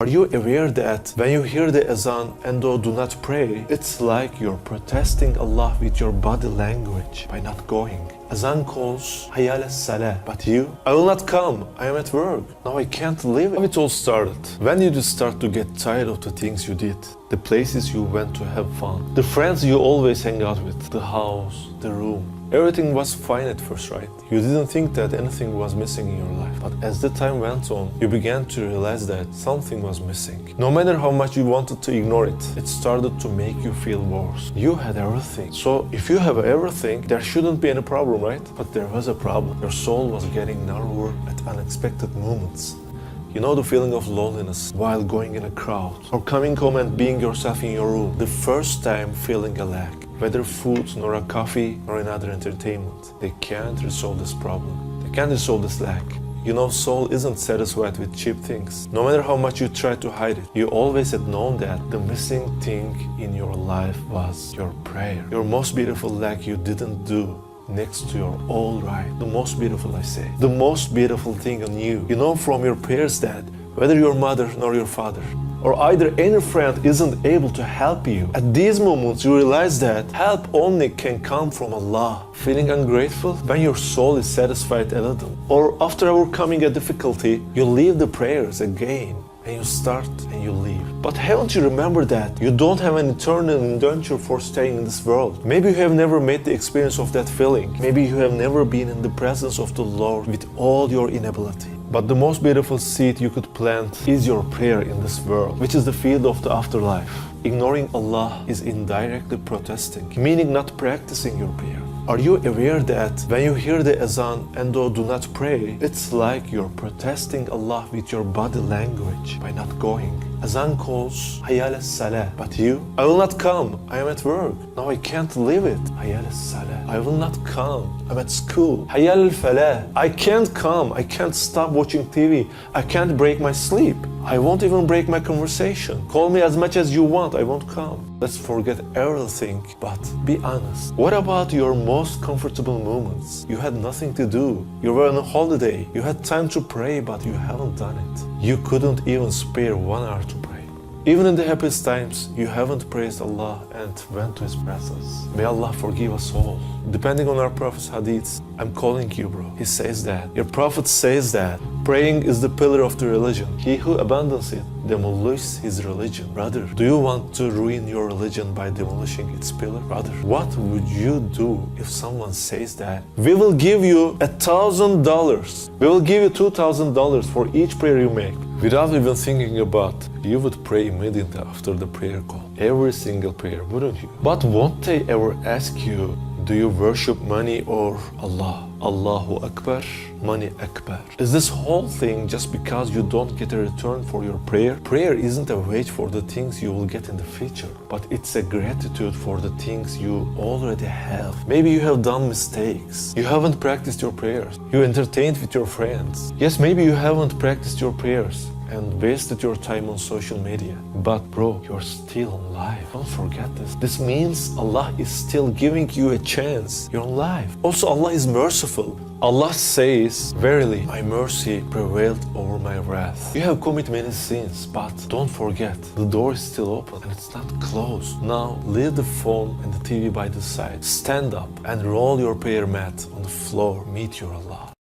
Are you aware that when you hear the azan and though do not pray, it's like you're protesting Allah with your body language by not going? Azan calls, Hayal as-salah, but you? I will not come, I am at work. Now I can't live it. How it all started? When did you start to get tired of the things you did? The places you went to have fun? The friends you always hang out with? The house, the room? Everything was fine at first, right? You didn't think that anything was missing in your life. But as the time went on, you began to realize that something was missing. No matter how much you wanted to ignore it, it started to make you feel worse. You had everything. So if you have everything, there shouldn't be any problem, right? But there was a problem. Your soul was getting narrower at unexpected moments. You know the feeling of loneliness while going in a crowd, or coming home and being yourself in your room. The first time feeling a lack. Whether food, nor a coffee, or another entertainment. They can't resolve this problem. They can't resolve this lack. You know, soul isn't satisfied with cheap things. No matter how much you try to hide it, you always had known that the missing thing in your life was your prayer. Your most beautiful lack you didn't do next to your all right. The most beautiful, I say. The most beautiful thing on you. You know from your prayers that whether your mother nor your father, or either any friend isn't able to help you, at these moments you realize that help only can come from Allah. Feeling ungrateful when your soul is satisfied a little, or after overcoming a difficulty, you leave the prayers again. And you start and you leave. But haven't you remembered that you don't have an eternal indenture for staying in this world? Maybe you have never made the experience of that feeling. Maybe you have never been in the presence of the Lord with all your inability. But the most beautiful seed you could plant is your prayer in this world, which is the field of the afterlife. Ignoring Allah is indirectly protesting, meaning not practicing your prayer. Are you aware that when you hear the azan and though do not pray, it's like you're protesting Allah with your body language by not going? Azan calls, Hayal as-salah, but you? I will not come, I am at work. Now I can't live it. Hayal as-salah, I will not come, I'm at school. Hayal al-falah, I can't come, I can't stop watching TV, I can't break my sleep. I won't even break my conversation. Call me as much as you want, I won't come. Let's forget everything, but be honest. What about your most comfortable moments? You had nothing to do. You were on a holiday. You had time to pray, but you haven't done it. You couldn't even spare 1 hour to pray. Even in the happiest times, you haven't praised Allah and went to His presence. May Allah forgive us all. Depending on our Prophet's hadiths, I'm calling you, bro. He says that. Your Prophet says that praying is the pillar of the religion. He who abandons it demolishes his religion. Brother, do you want to ruin your religion by demolishing its pillar? Brother, what would you do if someone says that? We will give you $1,000. We will give you $2,000 for each prayer you make. Without even thinking about, you would pray immediately after the prayer call. Every single prayer, wouldn't you? But won't they ever ask you, do you worship money or Allah? Allahu Akbar, Money Akbar. Is this whole thing just because you don't get a return for your prayer? Prayer isn't a wage for the things you will get in the future, but it's a gratitude for the things you already have. Maybe you have done mistakes. You haven't practiced your prayers. You entertained with your friends. Yes, maybe you haven't practiced your prayers and wasted your time on social media. But bro, you're still alive. Don't forget this. This means Allah is still giving you a chance. You're alive. Also, Allah is merciful. Allah says, verily, my mercy prevailed over my wrath. You have committed many sins, but don't forget, the door is still open and it's not closed. Now, leave the phone and the TV by the side. Stand up and roll your prayer mat on the floor. Meet your Allah.